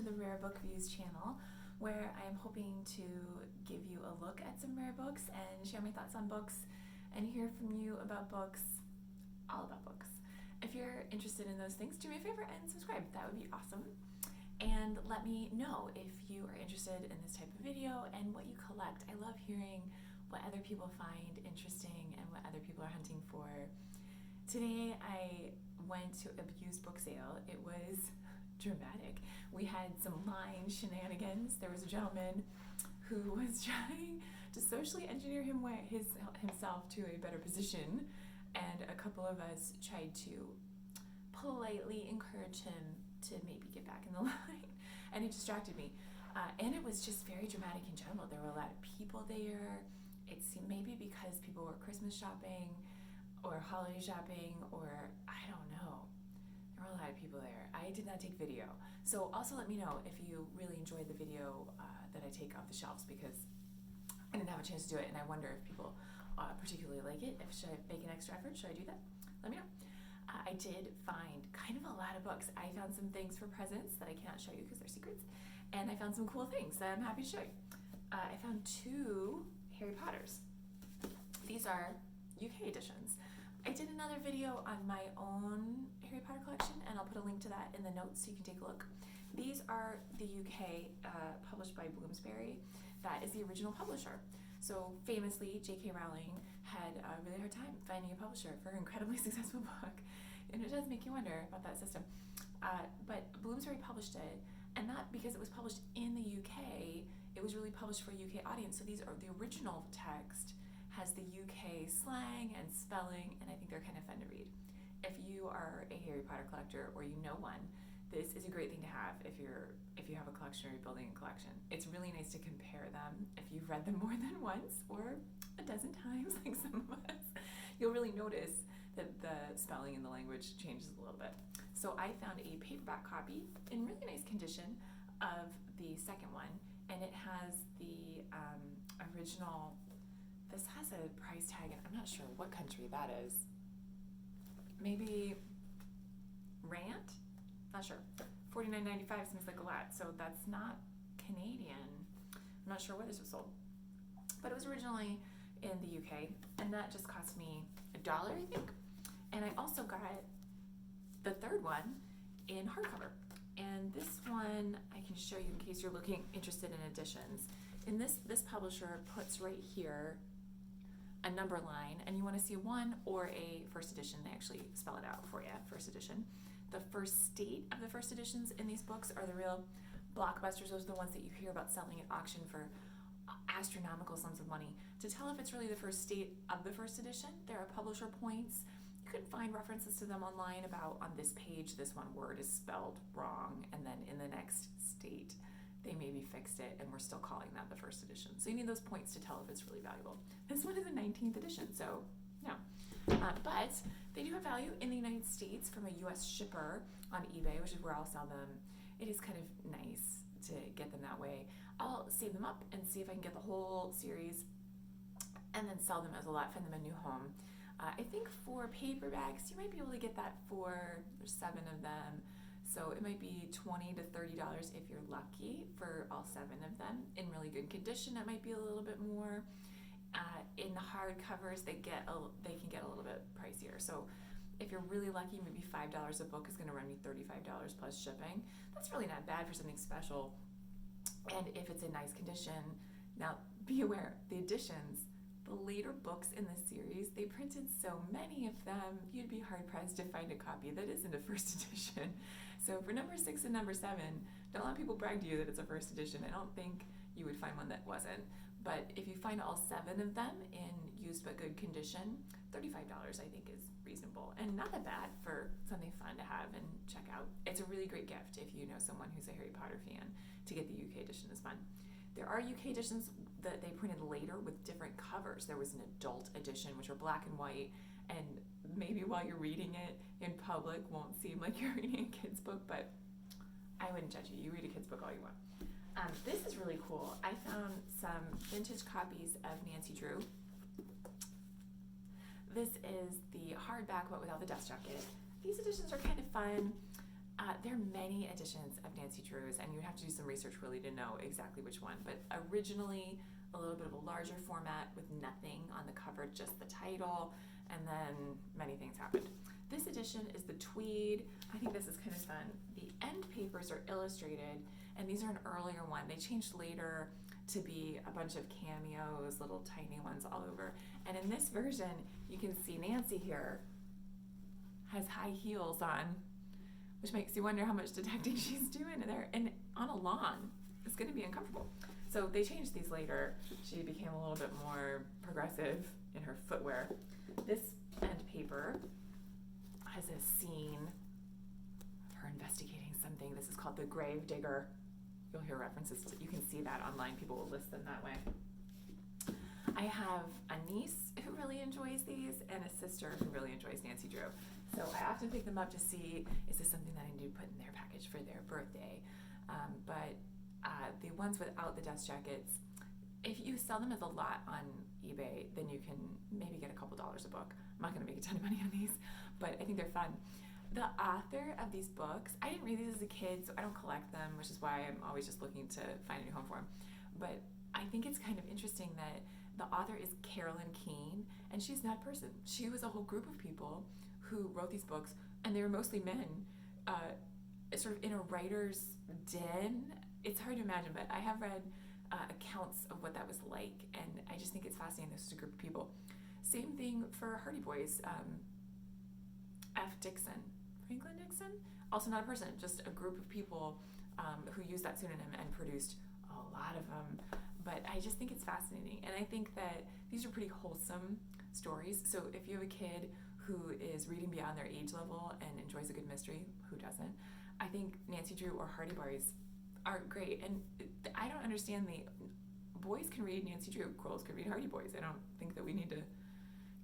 to the Rare Book Views channel, where I am hoping to give you a look at some rare books and share my thoughts on books and hear from you about books, all about books. If you're interested in those things, do me a favor and subscribe. That would be awesome. And let me know if you are interested in this type of video and what you collect. I love hearing what other people find interesting and what other people are hunting for. Today I went to a used book sale. It was dramatic. We had some line shenanigans. There was a gentleman who was trying to socially engineer himself to a better position, and a couple of us tried to politely encourage him to maybe get back in the line, and it distracted me. And it was just very dramatic in general. There were a lot of people there. It seemed maybe because people were Christmas shopping or holiday shopping, or I don't know. There were a lot of people there. I did not take video. So also let me know if you really enjoyed the video that I take off the shelves, because I didn't have a chance to do it, and I wonder if people particularly like it. Should I make an extra effort? Should I do that? Let me know. I did find kind of a lot of books. I found some things for presents that I cannot show you because they're secrets, and I found some cool things that I'm happy to show you. I found 2 Harry Potters. These are UK editions. I did another video on my own Harry Potter collection, and I'll put a link to that in the notes so you can take a look. These are the UK, published by Bloomsbury. That is the original publisher. So famously, J.K. Rowling had a really hard time finding a publisher for her incredibly successful book. And it does make you wonder about that system. But Bloomsbury published it, and not because it was published in the UK, it was really published for a UK audience. So these are the original text has the UK slang and spelling, and I think they're kind of fun to read. If you are a Harry Potter collector or you know one, this is a great thing to have if you have a collection or you're building a collection. It's really nice to compare them. If you've read them more than once or a dozen times, like some of us, you'll really notice that the spelling and the language changes a little bit. So I found a paperback copy in really nice condition of the second one, and it has the original. This has a price tag, and I'm not sure what country that is. Maybe Rant? Not sure. $49.95 seems like a lot, so that's not Canadian. I'm not sure where this was sold. But it was originally in the UK, and that just cost me $1, I think. And I also got the third one in hardcover. And this one I can show you in case you're interested in editions. In this publisher puts right here a number line, and you want to see a 1 or a first edition. They actually spell it out for you, first edition. The first state of the first editions in these books are the real blockbusters. Those are the ones that you hear about selling at auction for astronomical sums of money. To tell if it's really the first state of the first edition, there are publisher points. You can find references to them online about, on this page, this one word is spelled wrong, and then in the next state, they maybe fixed it, and we're still calling that the first edition. So you need those points to tell if it's really valuable. This one is a 19th edition, so no. But they do have value in the United States from a U.S. shipper on eBay, which is where I'll sell them. It is kind of nice to get them that way. I'll save them up and see if I can get the whole series and then sell them as a lot, find them a new home. I think for paperbacks, you might be able to get that there's 7 of them. So it might be $20 to $30 if you're lucky for all 7 of them. In really good condition, it might be a little bit more. In the hardcovers, they can get a little bit pricier. So if you're really lucky, maybe $5 a book is going to run me $35 plus shipping. That's really not bad for something special. And if it's in nice condition, now be aware, the editions, the later books in the series, they printed so many of them, you'd be hard-pressed to find a copy that isn't a first edition. So for number 6 and number 7, don't let people brag to you that it's a first edition. I don't think you would find one that wasn't. But if you find all 7 of them in used but good condition, $35 I think is reasonable and not that bad for something fun to have and check out. It's a really great gift if you know someone who's a Harry Potter fan. To get the UK edition is fun. There are UK editions that they printed later with different covers. There was an adult edition, which are black and white, and maybe while you're reading it in public won't seem like you're reading a kid's book, but I wouldn't judge you. You read a kid's book all you want. This is really cool. I found some vintage copies of Nancy Drew. This is the hardback but without the dust jacket. These editions are kind of fun. There are many editions of Nancy Drew's, and you'd have to do some research really to know exactly which one. But originally, a little bit of a larger format with nothing on the cover, just the title, and then many things happened. This edition is the tweed. I think this is kind of fun. The end papers are illustrated, and these are an earlier one. They changed later to be a bunch of cameos, little tiny ones all over. And in this version, you can see Nancy here has high heels on, which makes you wonder how much detecting she's doing there. And on a lawn, it's going to be uncomfortable. So they changed these later. She became a little bit more progressive in her footwear. This end paper has a scene of her investigating something. This is called the Gravedigger. You'll hear references to, you can see that online. People will list them that way. I have a niece who really enjoys these and a sister who really enjoys Nancy Drew. So I often pick them up to see, is this something that I need to put in their package for their birthday? But the ones without the dust jackets, if you sell them as a lot on eBay, then you can maybe get a couple dollars a book. I'm not going to make a ton of money on these, but I think they're fun. The author of these books, I didn't read these as a kid, so I don't collect them, which is why I'm always just looking to find a new home for them. But I think it's kind of interesting that the author is Carroll, and she's not a person. She was a whole group of people who wrote these books, and they were mostly men, sort of in a writer's den. It's hard to imagine, but I have read accounts of what that was like, and I just think it's fascinating. This is a group of people. Same thing for Hardy Boys. Franklin Dixon, also not a person, just a group of people who used that pseudonym and produced a lot of them. But I just think it's fascinating, and I think that these are pretty wholesome stories. So if you have a kid who is reading beyond their age level and enjoys a good mystery, who doesn't? I think Nancy Drew or Hardy Boys are great. And I don't understand boys can read Nancy Drew, girls can read Hardy Boys. I don't think that we need to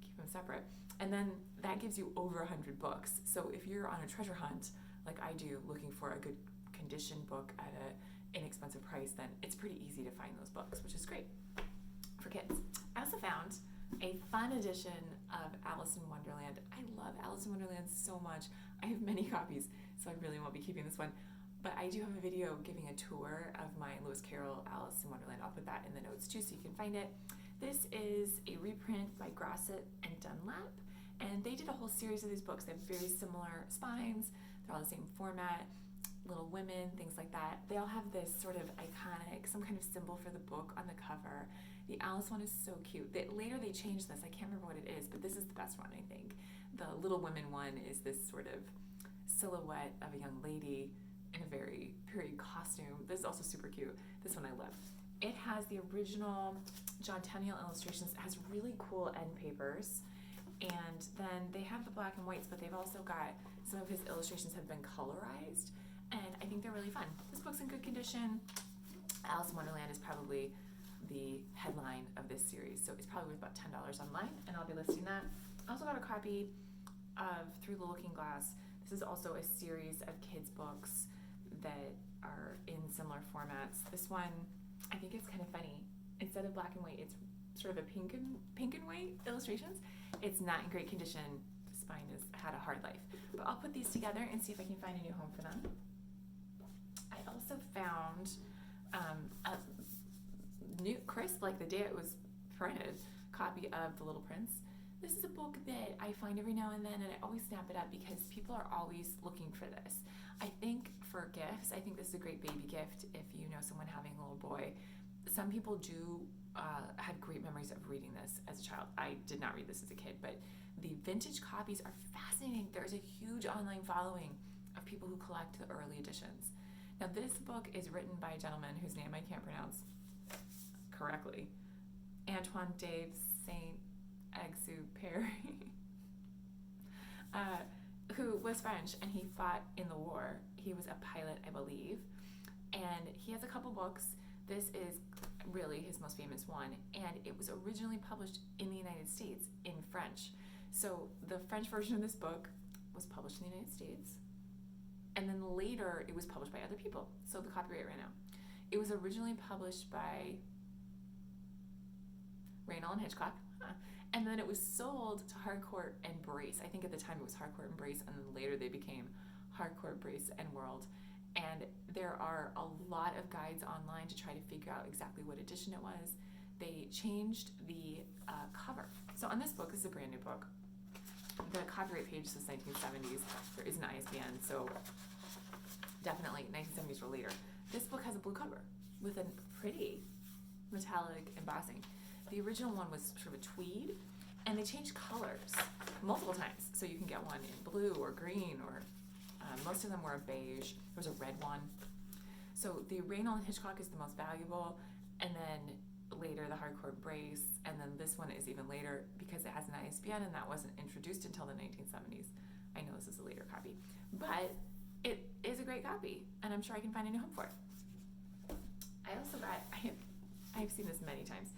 keep them separate. And then that gives you over 100 books. So if you're on a treasure hunt, like I do, looking for a good condition book at an inexpensive price, then it's pretty easy to find those books, which is great for kids. I also found a fun edition of Alice in Wonderland. I love Alice in Wonderland so much. I have many copies, so I really won't be keeping this one. But I do have a video giving a tour of my Lewis Carroll Alice in Wonderland. I'll put that in the notes too so you can find it. This is a reprint by Grosset and Dunlap, and they did a whole series of these books. They have very similar spines. They're all the same format. Little Women, things like that. They all have this sort of iconic, some kind of symbol for the book on the cover. The Alice one is so cute. Later they changed this. I can't remember what it is, but this is the best one, I think. The Little Women one is this sort of silhouette of a young lady in a very period costume. This is also super cute. This one I love. It has the original John Tenniel illustrations. It has really cool end papers. And then they have the black and whites, but they've also got some of his illustrations have been colorized. And I think they're really fun. This book's in good condition. Alice in Wonderland is probably the headline of this series, so it's probably worth about $10 online, and I'll be listing that. I also got a copy of Through the Looking Glass. This is also a series of kids' books that are in similar formats. This one, I think it's kind of funny. Instead of black and white, it's sort of a pink and white illustrations. It's not in great condition. The spine has had a hard life. But I'll put these together and see if I can find a new home for them. I also found a new, crisp, like the day it was printed, copy of The Little Prince. This is a book that I find every now and then, and I always snap it up because people are always looking for this. I think for gifts, I think this is a great baby gift if you know someone having a little boy. Some people do have great memories of reading this as a child. I did not read this as a kid, but the vintage copies are fascinating. There's a huge online following of people who collect the early editions. Now, this book is written by a gentleman whose name I can't pronounce correctly. Antoine de Saint-Exupery, who was French, and he fought in the war. He was a pilot, I believe, and he has a couple books. This is really his most famous one, and it was originally published in the United States in French. So the French version of this book was published in the United States, and then later it was published by other people, so the copyright ran out. It was originally published by Raynal and Hitchcock, and then it was sold to Harcourt and Brace. I think at the time it was Harcourt and Brace, and then later they became hardcore brace and world. And there are a lot of guides online to try to figure out exactly what edition it was. They changed the cover. So on this book, this is a brand new book. The copyright page says 1970s. There is an ISBN, so definitely 1970s or later. This book has a blue cover with a pretty metallic embossing. The original one was sort of a tweed, and they changed colors multiple times. So you can get one in blue or green, or most of them were a beige. There was a red one. So the Raynal and Hitchcock is the most valuable, and then later the hardcore brace, and then this one is even later because it has an ISBN, and that wasn't introduced until the 1970s. I know this is a later copy, but it is a great copy, and I'm sure I can find a new home for it. I also got, I've seen this many times.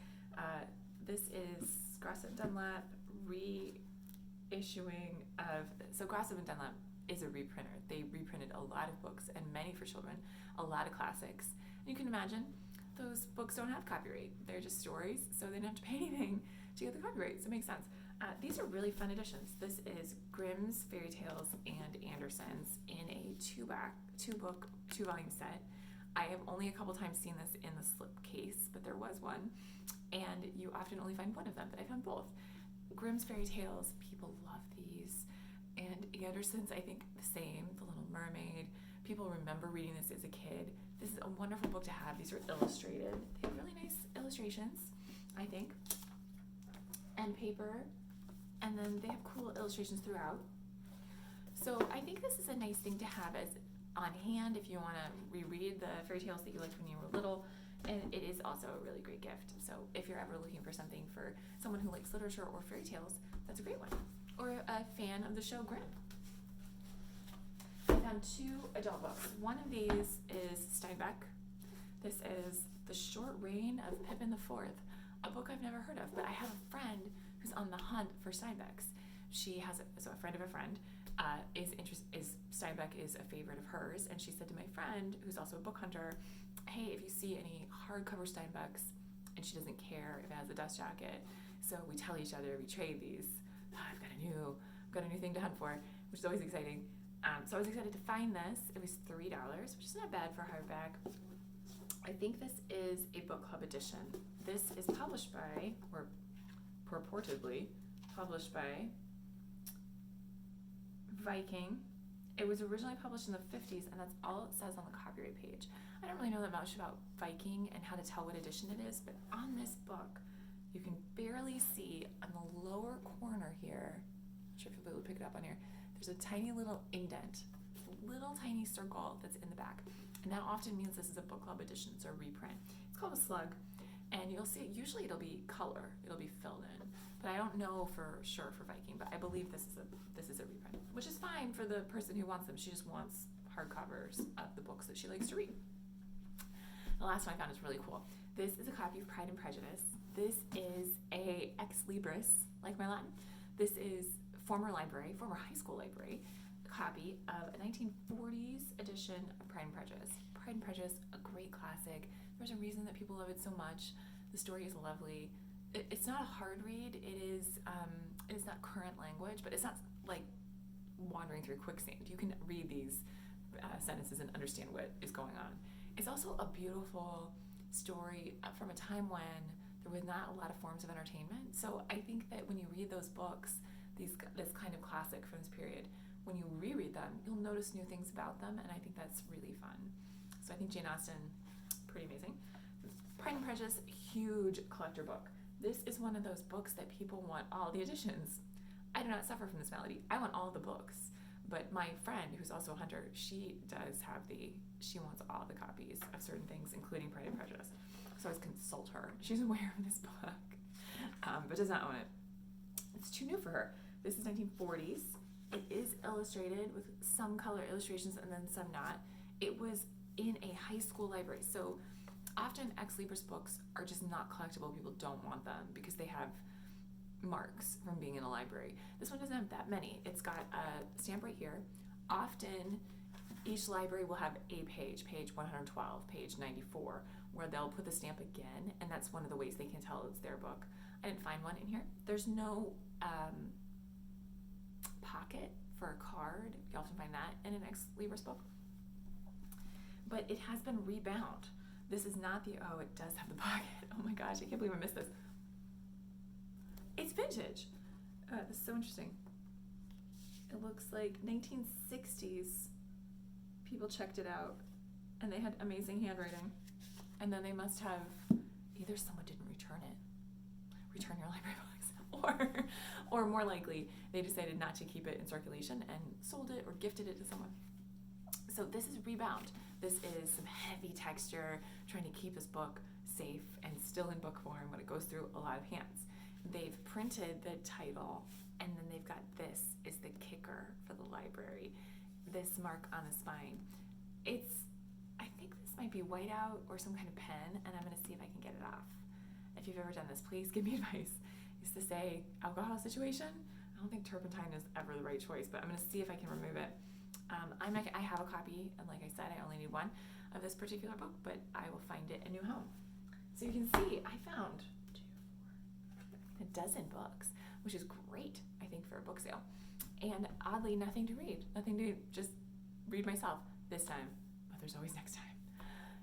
This is Grosset Dunlap reissuing of, so Grosset and Dunlap is a reprinter. They reprinted a lot of books, and many for children, a lot of classics. And you can imagine those books don't have copyright. They're just stories, so they don't have to pay anything to get the copyright, so it makes sense. These are really fun editions. This is Grimm's Fairy Tales and Andersen's in a two-volume set. I have only a couple times seen this in the slipcase, but there was one, and you often only find one of them, but I found both. Grimm's Fairy Tales, people love these, and Andersen's, I think, the same. The Little Mermaid. People remember reading this as a kid. This is a wonderful book to have. These are illustrated. They have really nice illustrations, I think, and paper, and then they have cool illustrations throughout. So I think this is a nice thing to have as on hand if you want to reread the fairy tales that you liked when you were little, and it is also a really great gift. So if you're ever looking for something for someone who likes literature or fairy tales, that's a great one. Or a fan of the show Grimm. I found two adult books. One of these is Steinbeck. This is The Short Reign of Pippin the Fourth, a book I've never heard of, but I have a friend who's on the hunt for Steinbecks. She has a friend of a friend Steinbeck is a favorite of hers, and she said to my friend, who's also a book hunter, hey, if you see any hardcover Steinbecks, and she doesn't care if it has a dust jacket, so we tell each other, we trade these. I've got a new thing to hunt for, which is always exciting. So I was excited to find this. It was $3, which is not bad for hardback. I think this is a book club edition. This is published by, or purportedly published by, Viking. It was originally published in the 50s, and that's all it says on the copyright page. I don't really know that much about Viking and how to tell what edition it is, but on this book, you can barely see on the lower corner here, I'm not sure if you'll be able to pick it up on here, there's a tiny little indent, little tiny circle that's in the back. And that often means this is a book club edition, it's a reprint. It's called a slug, and you'll see, usually it'll be color, it'll be filled in. But I don't know for sure for Viking, but I believe this is a reprint, which is fine for the person who wants them. She just wants hardcovers of the books that she likes to read. The last one I found is really cool. This is a copy of Pride and Prejudice. This is a ex libris, like my Latin. This is former high school library copy of a 1940s edition of Pride and Prejudice. Pride and Prejudice, a great classic. There's a reason that people love it so much. The story is lovely. It's not a hard read. It is not current language, but it's not like wandering through quicksand. You can read these sentences and understand what is going on. It's also a beautiful story from a time when there was not a lot of forms of entertainment. So I think that when you read those books, this kind of classic from this period, when you reread them, you'll notice new things about them, and I think that's really fun. So I think Jane Austen, pretty amazing. Pride and Prejudice, huge collector book. This is one of those books that people want all the editions. I do not suffer from this malady. I want all the books. But my friend, who's also a hunter, she wants all the copies of certain things, including Pride and Prejudice. So I always consult her. She's aware of this book, but does not own it. It's too new for her. This is 1940s. It is illustrated with some color illustrations and then some not. It was in a high school library. So often ex libris books are just not collectible. People don't want them because they have marks from being in a library. This one doesn't have that many. It's got a stamp right here. Often each library will have a page 112, page 94, where they'll put the stamp again, and that's one of the ways they can tell it's their book. I didn't find one in here. There's no pocket for a card. You often find that in an ex-libris book. But it has been rebound. This is not the, oh, it does have the pocket. Oh my gosh, I can't believe I missed this. It's vintage. This is so interesting. It looks like 1960s people checked it out and they had amazing handwriting. And then they must have, either someone didn't return your library books, or more likely, they decided not to keep it in circulation and sold it or gifted it to someone. So this is rebound. This is some heavy texture, trying to keep this book safe and still in book form when it goes through a lot of hands. They've printed the title, and then they've got this is the kicker for the library, this mark on the spine. I think this might be whiteout or some kind of pen, and I'm going to see if I can get it off. If you've ever done this, please give me advice. I used to say alcohol situation. I don't think turpentine is ever the right choice, but I'm going to see if I can remove it. I have a copy, and like I said, I only need one of this particular book, but I will find it a new home. So you can see I found 12 books, which is great, I think, for a book sale. And oddly, nothing to read, nothing to just read myself this time, but there's always next time.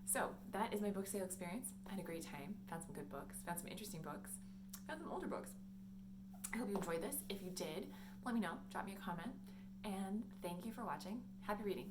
So that is my book sale experience. I had a great time, found some good books, found some interesting books, found some older books. I hope you enjoyed this. If you did, let me know, drop me a comment, and thank you for watching. Happy reading.